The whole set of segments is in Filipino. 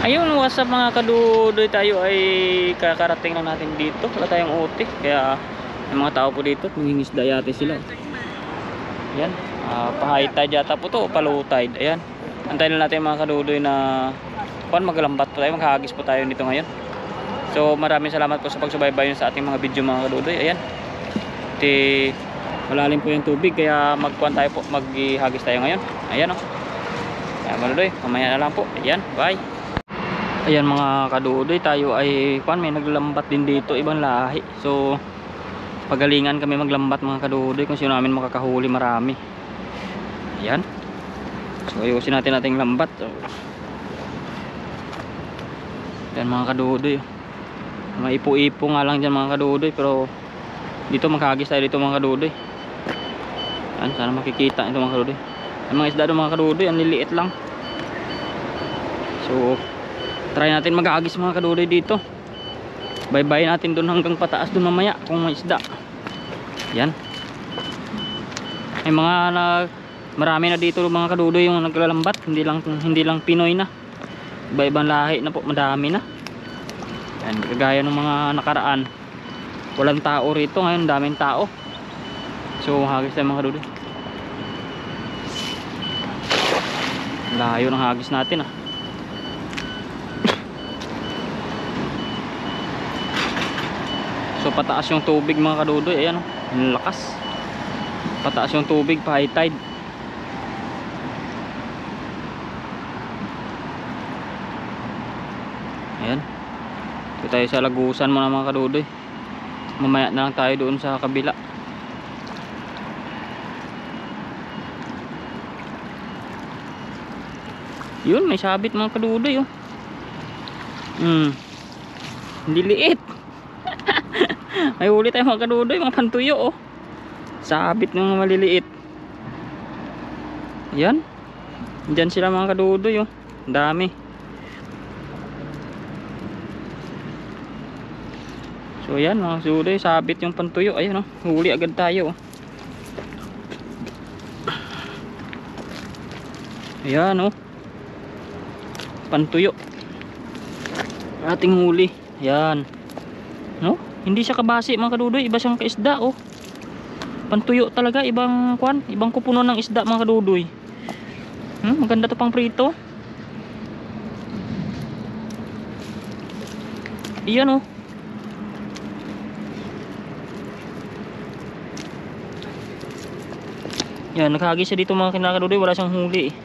Ayun, what's up mga kadudoy, tayo ay kakarating lang natin dito. Wala tayong uti, kaya may mga tao po dito, nangingisda yate sila. Ayan, pa-high tide yata po to, pa-low tide. Ayan, antayin lang natin mga kadudoy na maglambat po tayo, maghahagis po tayo dito ngayon. So maraming salamat po sa pagsubaybay sa ating mga video mga kadudoy. Ayan, malalim po yung tubig, kaya tayo po, maghihagis tayo ngayon. Ayan o, ayan mga kadudoy, mamaya na lang po. Ayan, bye. Ayan mga kadudoy, tayo ay may naglambat din dito, ibang lahi. So pagalingan kami maglambat mga kadudoy, kung sino namin makakahuli marami. Ayan, so ayusin natin ating lambat. So ayan mga kadudoy, may ipo-ipo nga lang dyan mga kadudoy, pero dito maghagis tayo dito mga kadudoy. Ayan, sana makikita ito mga kadudoy. Ang mga isda doon mga kadudoy, ang liliit lang. So try natin mag-aagis mga kadudoy dito. Bye-bye natin doon hanggang pataas doon mamaya kung may isda. Yan. May marami na dito mga kadudoy yung naglalambat, hindi lang Pinoy na. Iba-ibang lahi na po, madami na. Yan, kagaya ng mga nakaraan. Walang tao rito, ngayon daming tao. So hagis tayo mga kadudoy. Layo ng hagis natin ah. So pataas yung tubig mga kadudoy, ayan oh, ang lakas. Pataas yung tubig, pa high tide. Ayan. Ito tayo sa lagusan muna mga kadudoy. Mamaya na lang tayo doon sa kabila. Yun, may sabit mga kadudoy oh. Hindi liit. May huli tayo mga kadudoy, mga pantuyo oh. Sabit ng mga maliliit. Yan. Diyan sila mga kadudoy oh. Dami. So yan mga kadudoy, sabit yung pantuyo. Ayun oh, huli agad tayo oh. Ayan oh, pantuyo ating huli. Yan no, hindi siya kabasi mga kadudoy, iba siyang kaisda oh. Pantuyo talaga, ibang kupuno ng isda mga kadudoy. Maganda to pang prito. Iyan oh. Yan, naghagis siya dito mga kinakadudoy, wala siyang huli.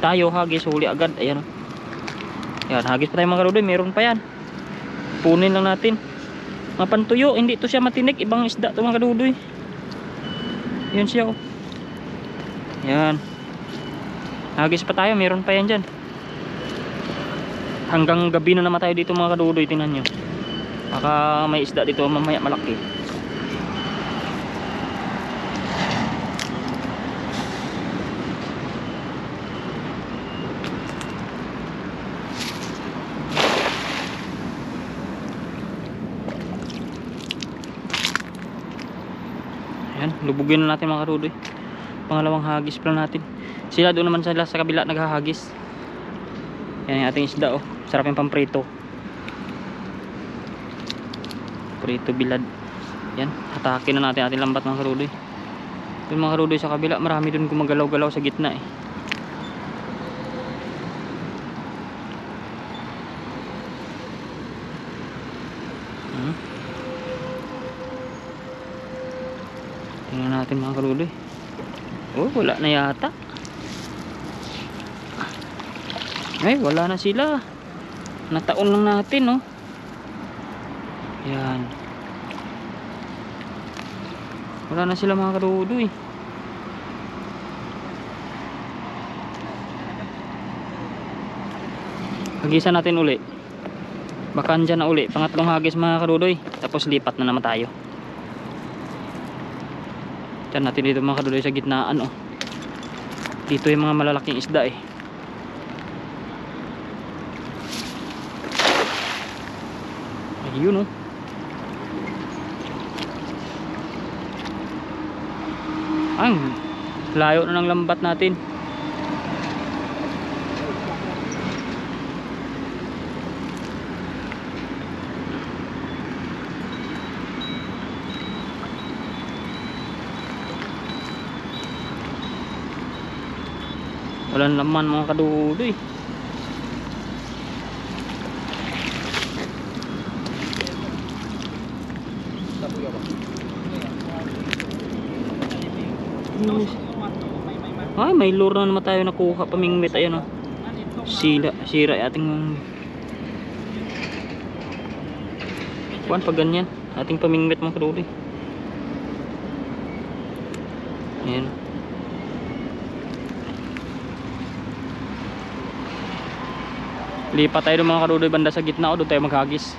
Tayo hagis, huli agad. Ayan oh. Yan, hagis pa tayo mga kadudoy, meron pa yan. Punin lang natin. Mga pantuyo, hindi to siya matinik, ibang isda to mga kadudoy. Yan siya oh. Yan. Hagis pa tayo, meron pa yan dyan. Hanggang gabi na naman tayo dito mga kadudoy, tingnan nyo. Baka may isda dito mamaya malaki. Ayan, lubugin na natin mga kadudoy. Pangalawang hagis pa natin. Sila doon naman sila sa kabila naghahagis. Yan yung ating isda oh. Sarap yung pamprito. Prito bilad. Yan, hatakin na natin ating lambat mga kadudoy. Doon mga kadudoy sa kabila, marami doon gumagalaw-galaw sa gitna eh. Tingnan natin mga kadudoy. Oh, wala na yata. Ay, wala na sila. Nataon lang natin oh. Yan. Wala na sila mga kadudoy. Hagisan natin uli. Baka andyan na uli. Pangatlong hagis mga kadudoy. Tapos lipat na naman tayo. Diyan natin dito mga kadudoy sa gitnaan oh. Dito yung mga malalaking isda eh. Ayun oh. Ang layo na ng lambat natin. Walang laman mga kadudoy. Ay, may lure na naman tayo nakuha, pamingwit. Ayan o, sira ating kuan pag ganyan, ating pamingwit mga kadudoy. Ayan. Lipat tayo ng mga kadudoy banda sa gitna o doon tayo maghagis.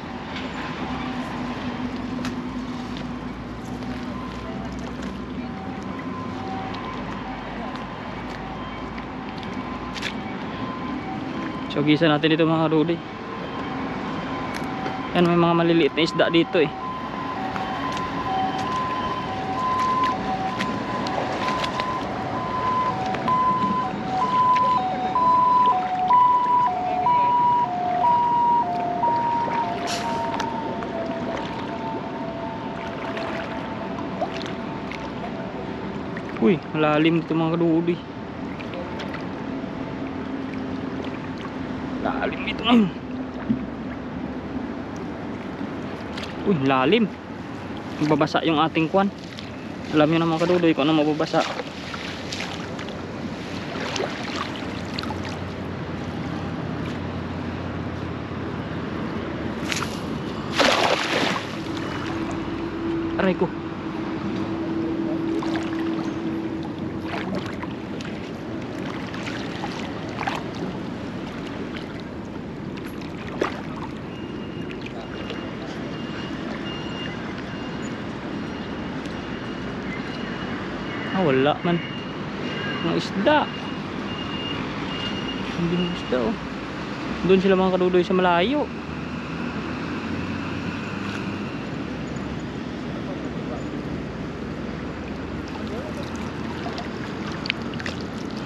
So gisa natin dito mga kadudoy. Yan, may mga maliliit na isda dito eh. Uy, malalim dito mga kadudoy. Lalim dito ngayon. Uy, lalim. Mababasa yung ating kwan. Alam nyo na mga kadudoy kung ano mababasa. Aray ko. Wala man mga isda. Hindi mga isda oh. Doon sila mga kadudoy sa malayo.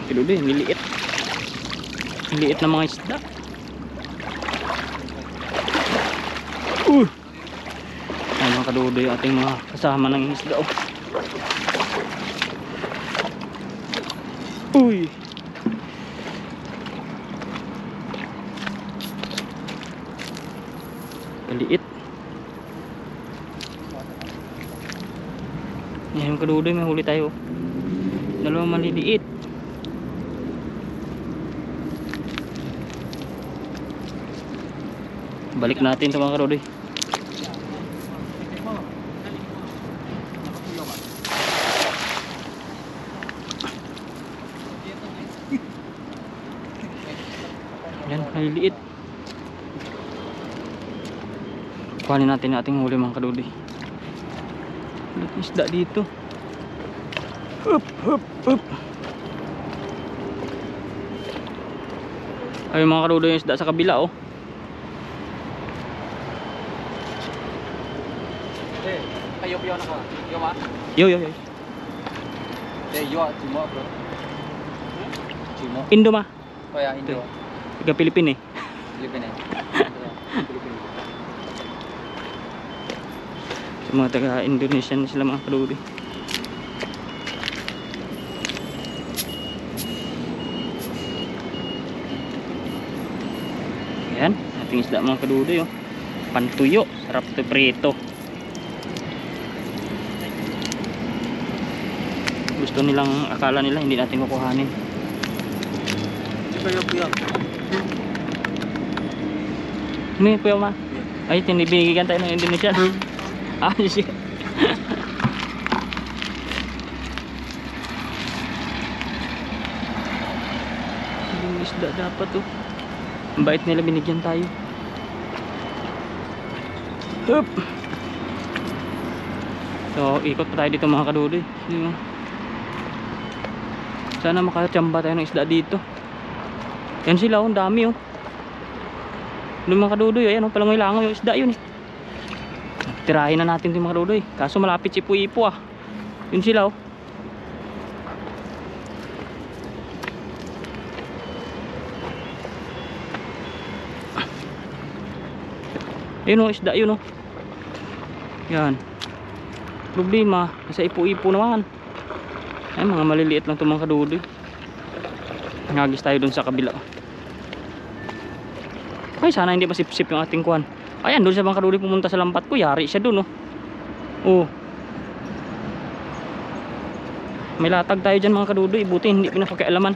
Kadudoy, niliit. Niliit na mga isda. Ay mga kadudoy, ating mga kasama ng isda oh. Uy. Kaliit. Yan yung kadudoy, may huli tayo. Dalawang maliliit. Balik natin ito mga kadudoy. Yan, maliliit. Kuhanin natin ating huli mga kadudoy. Isda dito. Hup, hup, hup. Ay mga kadudoy, yung isda sa kabila oh. Yo na ka. Yo ma. Yo. Yo Chimo bro. Chimo. Indo ma. Oh ya, Indo. Tiga Pilipin eh. Pilipin eh. Sa mga taga Indonesian sila mga kadudoy. Yan, ating isda mga kadudoy oh. Pantuyo, sarap ito prito. Gusto nilang, akala nila hindi natin kukuhanin. Ini puyo ma. Ay, binigyan tayo ng Indonesian. Ah, siya. Yung isda dapat oh. Ang bait nila, binigyan tayo. Hup. So, ikot pa tayo dito mga kadudoy. Sana makachamba tayo ng isda dito. Yan sila oh, ang dami oh. Yung mga kadudoy, ayan oh, palang ilangaw yung isda yun eh. Tirahin na natin yung mga kadudoy. Kaso malapit si Ipo-Ipo ah. Yun sila oh. Ayun oh, isda yun oh. Yan. Problema, nasa Ipo-Ipo naman. Ay, mga maliliit lang itong mga kadudoy. Nangagis tayo dun sa kabila. Ay, sana hindi masipsip yung ating kuhan. Ayan, dun sa mga kaduli pumunta sa lambat ko. Yari siya dun, oh. Oh. May latag tayo dyan mga kadudoy. Buti hindi pinapakialaman.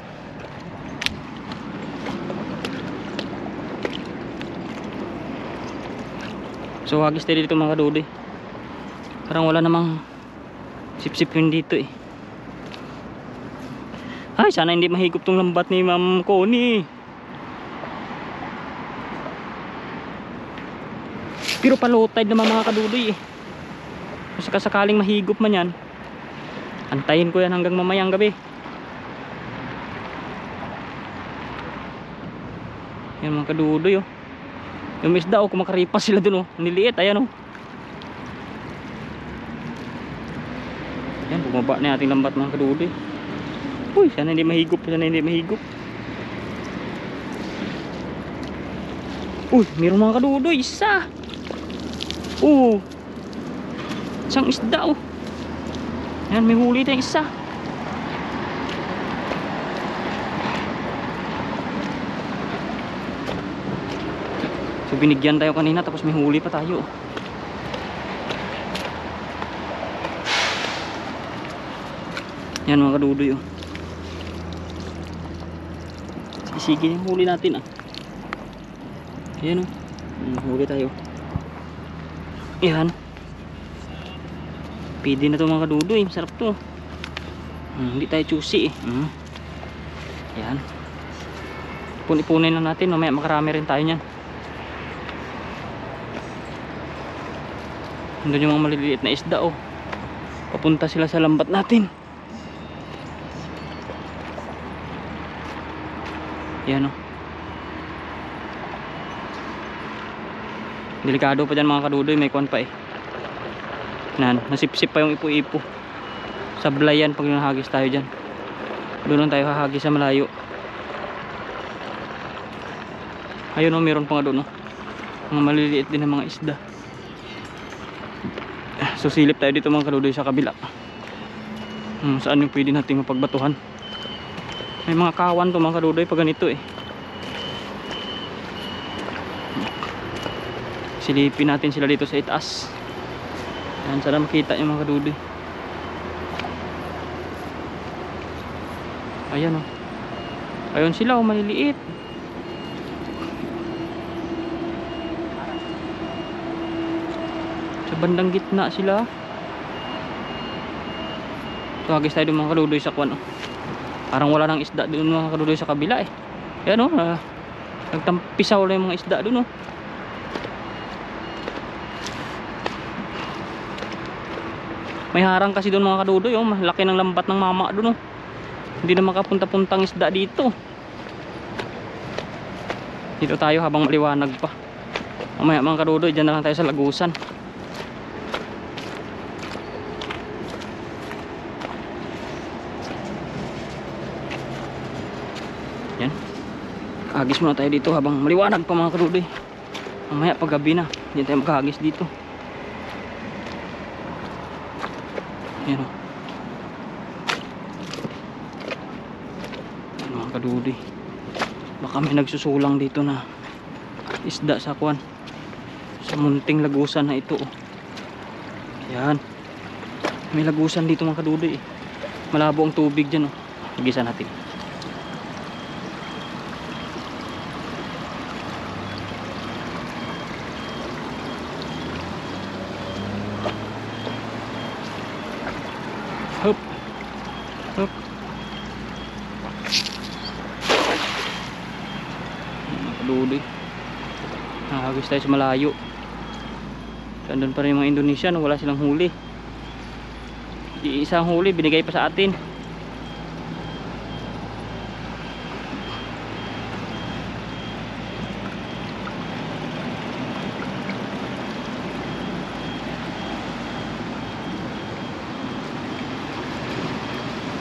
So hagis tayo dito mga kadudoy. Parang wala namang sip-sip yun dito eh. Ay, sana hindi mahigop tong lambat ni Ma'am Connie. Pero pa low tide naman mga kadudoy eh. Kung sakasakaling mahigop man yan, antayin ko yan hanggang mamayang gabi. Yan mga kadudoy oh. Yung isda oh, kumakaripas sila dun oh. Niliit, ayan oh. Yan, bumaba na ating lambat mga kadudoy. Uy, sana hindi mahigop, sana hindi mahigop. Uy, mayroong mga kadudoy, isa. Isang isda oh. Yan, may huli tayong isa. So binigyan tayo kanina tapos may huli pa tayo. Yan mga kadudoy oh. Sige yung huli natin ah. Ayan oh. Huli tayo. Yan. Pwede na to mga kadudoy. Masarap to. Hindi tayo choosy eh. Yan. Puni-punin lang natin. Mamaya makarami rin tayo nyan. Doon yung mga maliliit na isda oh. Papunta sila sa lambat natin. Yan oh. Delikado pa dyan mga kadudoy. May kuwan pa eh. Nasipsip pa yung ipo-ipo. Sablay yan pag nahagis tayo dyan. Doon lang tayo hahagis sa malayo. Ayun oh, meron pa nga doon oh. Mga maliliit din ng mga isda. So silip tayo dito mga kadudoy sa kabila. Saan yung pwede nating mapagbatuhan. May mga kawan to mga kadudoy pag ganito eh. Silipin natin sila dito sa itaas. Yan, sana makita yung mga kadudoy. Ayan oh. Ayun sila oh, maliliit. Sa bandang gitna sila. So hagis tayo mga kadudoy sa kwan oh. Parang wala nang isda doon mga kadudoy sa kabila eh. Ayan oh, nagtampisaw lang yung mga isda doon oh. May harang kasi doon mga kadudoy oh. Malaki ng lambat ng mama doon oh. Hindi na makapunta-puntang isda dito. Dito tayo habang maliwanag pa. Mamaya mga kadudoy, dyan na lang tayo sa lagusan. Yan. Kahagis muna tayo dito habang maliwanag pa mga kadudoy. Mamaya pag gabi na, hindi tayo makahagis dito. Yan o. Yan mga kadudoy. Baka may nagsusulang dito na isda sa kwan. Sa munting lagusan na ito o. Yan. May lagusan dito mga kadudoy eh. Malabo ang tubig dyan o. Hagisan natin. Hup. Hup. Mga kadudoy. Nakahagis tayo sa malayo. Andun pa rin yung mga Indonesian. Wala silang huli. Isang huli binigay pa sa atin.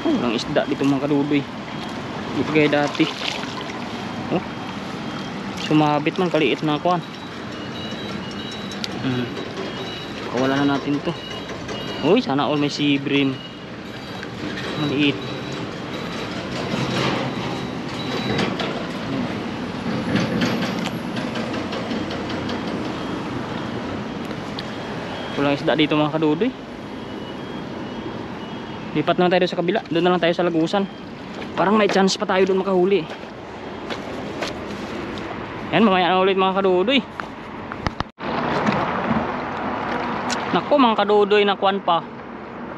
Walang isda dito mga kadudoy. Hindi pa gaya dati. Oh. Sumabit man, kaliit na kuwan. Kawalan na natin to. Uy, sana all may sea bream. Maliit. Walang isda dito mga kadudoy. Lipat na lang tayo sa kabila. Doon na lang tayo sa lagusan. Parang may chance pa tayo doon makahuli. Yan, mamaya na ulit mga kadudoy. Nako mga kadudoy, nakuan pa.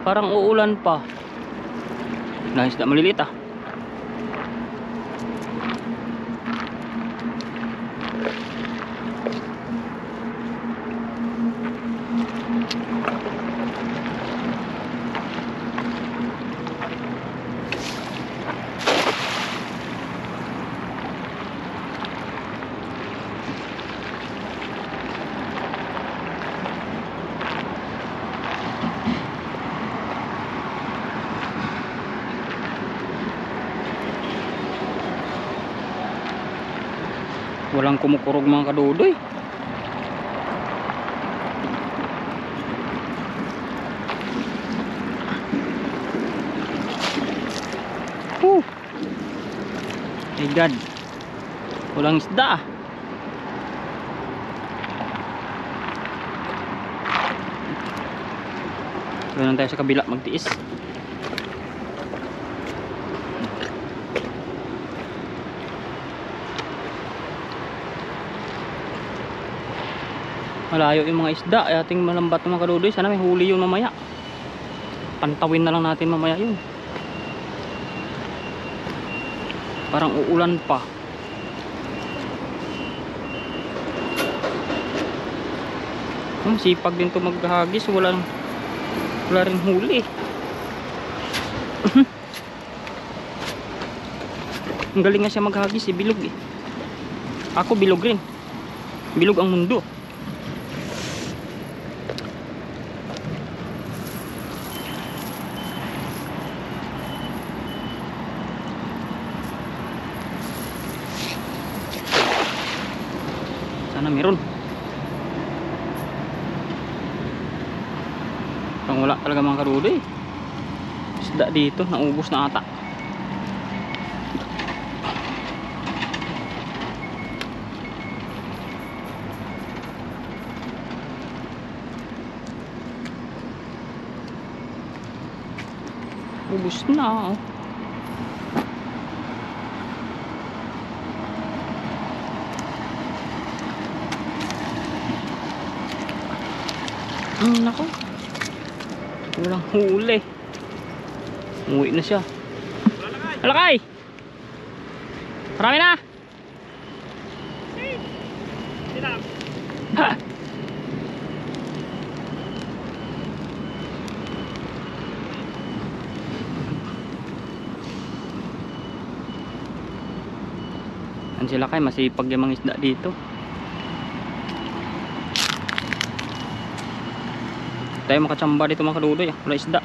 Parang uulan pa. Nah, isda maliliit ah. Walang kumukurog mga kadudoy. My God, walang isda. Doon tayo sa kabila magtiis. Malayo yung mga isda, ay ating malambat ng mga kadudoy. Sana may huli yun mamaya. Pantawin na lang natin mamaya yun. Parang uulan pa. Sipag din to maghagis. Wala rin huli. Ang galing nga siya maghagis eh, bilog eh. Ako bilog rin. Bilog ang mundo. Sana meron. Parang wala talaga mga kadudoy. Isda dito, naubos na ata. Ubos na oh. Nako, walang huli. Umuwi na siya. Alakay! Marami na! Ha! Yan sila kay, masipag yung mga isda dito. Tayo makatsamba dito mga kadudoy, wala isda.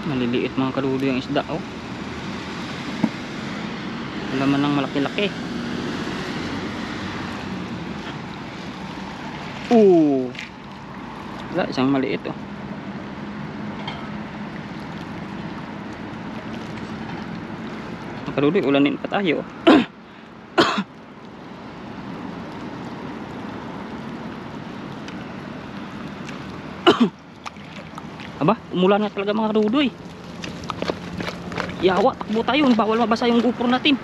Maliliit mga kadudoy ang isda oh. Wala man ng malaki-laki. Wala, isang maliit oh. Mga kadudoy, ulanin pa tayo. Aba, umulan na talaga mga kadudoy. Yawa, takbo tayo. Bawal mabasa yung GoPro natin.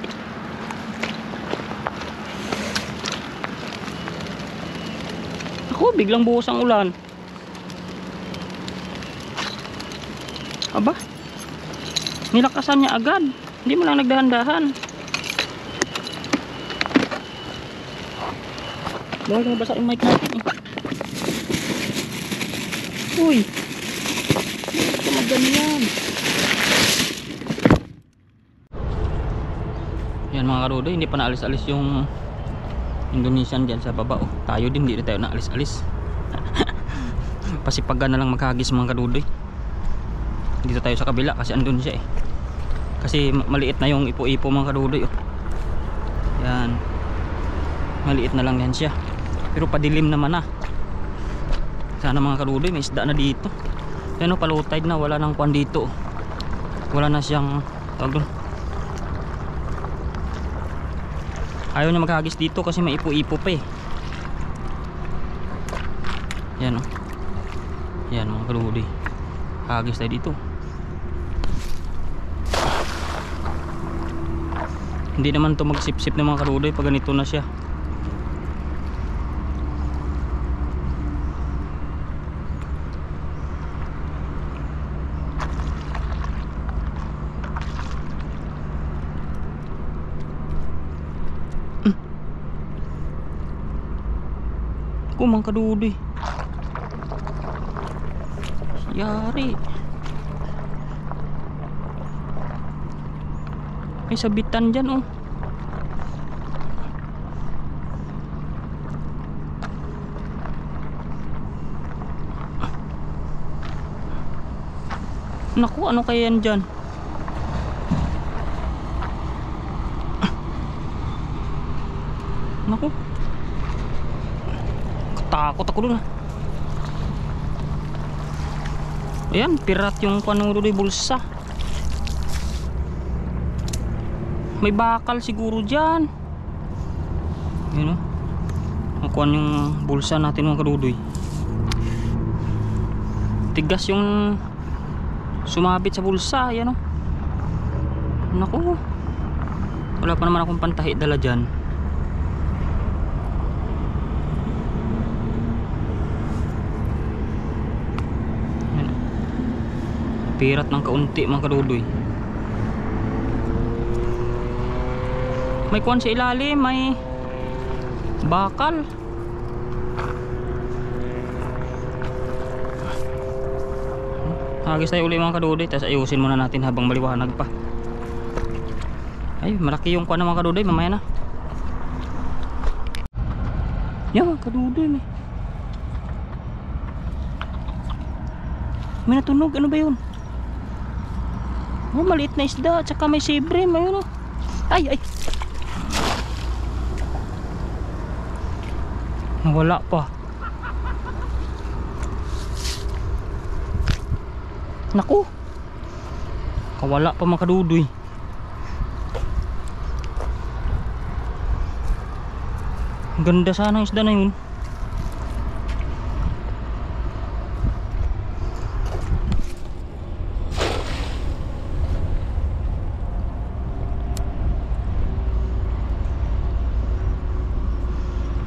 Ako, biglang buhos ang ulan. Aba, nilakasan niya agad. Hindi mo lang nagdahan-dahan. Bawal mabasa yung mic natin eh. Uy, ganyan. mga kadudoy, hindi pa naalis-alis yung Indonesian dyan sa baba. Oh, tayo din, hindi tayo naalis-alis. Pasipagan na lang maghagis mga kadudoy. Dito tayo sa kabila kasi andun siya eh. Kasi maliit na yung ipo-ipo mga kadudoy. Oh. Yan. Maliit na lang yan siya. Pero padilim naman na. Sana mga kadudoy may isda na dito. Yan o, low tide na, wala nang kwan dito. Wala na siyang tawag doon. Ayaw niya maghagis dito kasi may ipo-ipo pa eh. Yan o. Yan mga kadudoy. Hagis tayo dito. Hindi naman to magsip-sip ng mga kadudoy pag ganito na siya. Mga kadudoy, yari may sabitan dyan oh. Naku, ano kaya yan dyan? Naku, takot ako dun ah. Ayan, pirat yung panuloy bulsa. May bakal siguro dyan. Ayan o. Makuhan yung bulsa natin mga kadudoy. Tigas yung sumabit sa bulsa. Ayan o. Naku, wala pa naman akong pantahi dala dyan. Pirat ng kaunti mga kadudoy. May kuwan sa ilalim, may bakal. Hagis tayo uli mga kadudoy, tapos ayusin muna natin habang maliwanag pa. Ay, malaki yung kuwan ng mga kadudoy, mamaya na. Yan mga kadudoy, may natunog, ano ba yun? Oh, maliit na isda at saka may sibre, mayroon oh. Ay, ay. Nawala pa. Naku. Kawala pa mga kadudoy. Ganda sana ang isda na yun.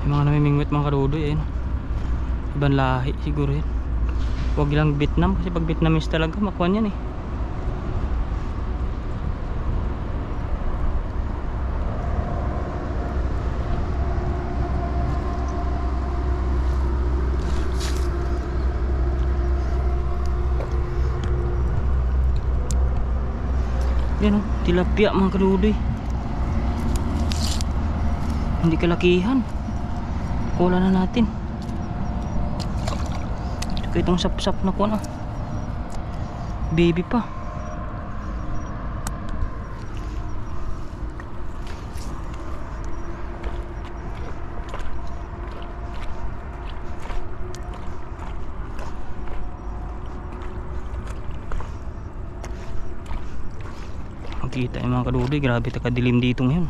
Mga namimingwit mga kadudoy eh. Ibang lahi siguro yan. Huwag lang Vietnam kasi pag Vietnamese talaga makuha yan eh. Yan o, tilapia mga kadudoy. Hindi kalakihan. Kuha na natin. Ito itong sap-sap na kuha na. Baby pa. Makikita yung mga kadudoy. Grabe takadilim dito ngayon.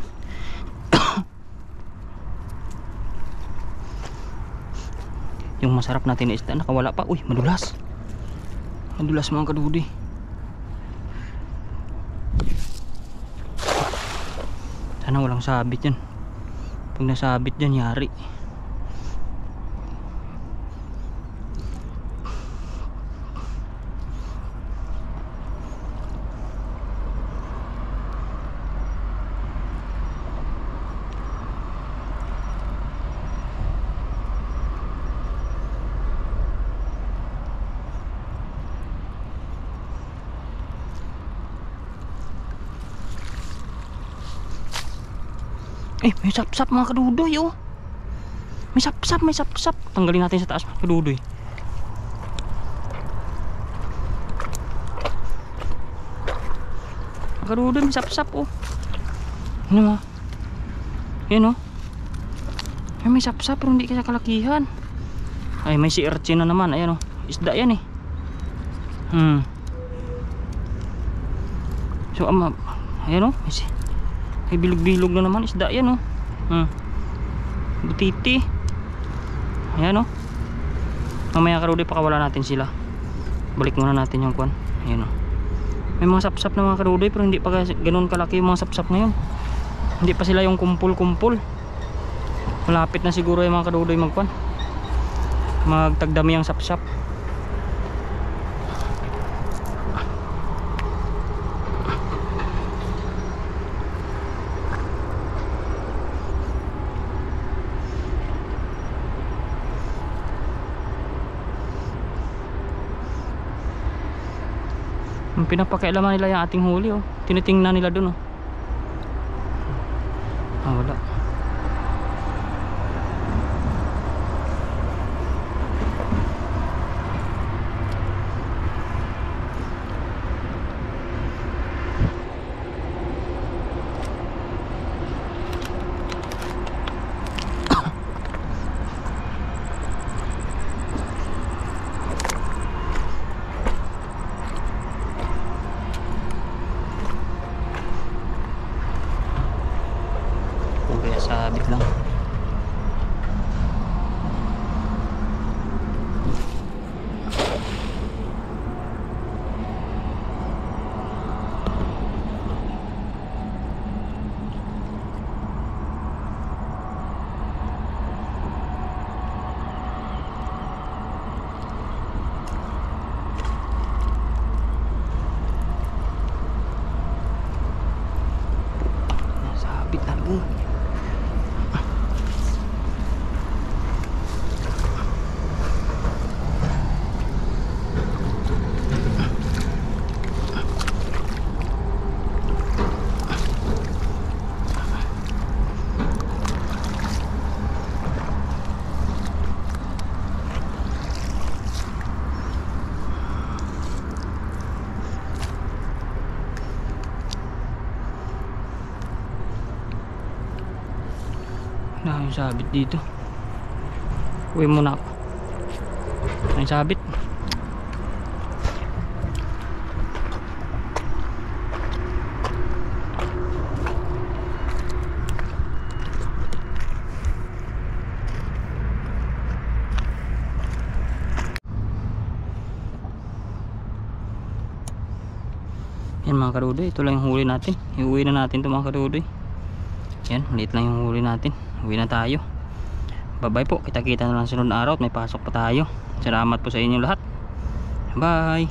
Yung masarap natin na isda nakawala pa. Uy, madulas. Madulas mga kadudoy. Sana walang sabit yan. Pag nasabit yan, yari. May sapsap mga kadudoy oh. May sapsap. Tanggalin natin sa taas mga kadudoy. Mga kadudoy, may sapsap oh. Ano mo? Yan oh. Ay, may sapsap pero hindi kasi kalakihan. Ay, may sea urchin na naman. Ayan oh. Isda yan eh. So ayan oh. May bilog-bilog na naman. Isda yan oh. Butiti. Ayan oh. Mamaya karudoy pakawala natin sila. Balik muna natin yung kwan. Ayan oh. May mga sapsap na mga karudoy pero hindi pa ganun kalaki yung mga sapsap ngayon. Hindi pa sila yung kumpul-kumpul. Malapit na siguro yung mga kadudoy magkwan, magtagdami ang sapsap. Ang pinapakailaman nila yung ating huli oh. Tinitingnan nila dun oh. Wala. Kaya sabit lang. Sabit talaga. Na yung sabit dito. Uwi muna ako. Yung sabit. Yan mga karudoy, ito lang yung huli natin. Iuwi na natin ito mga karudoy. Yan, maliit lang yung huli natin. Uwi na tayo. Bye bye po, kita-kita na lang sunod na araw at may pasok pa tayo. Salamat po sa inyo lahat. Bye.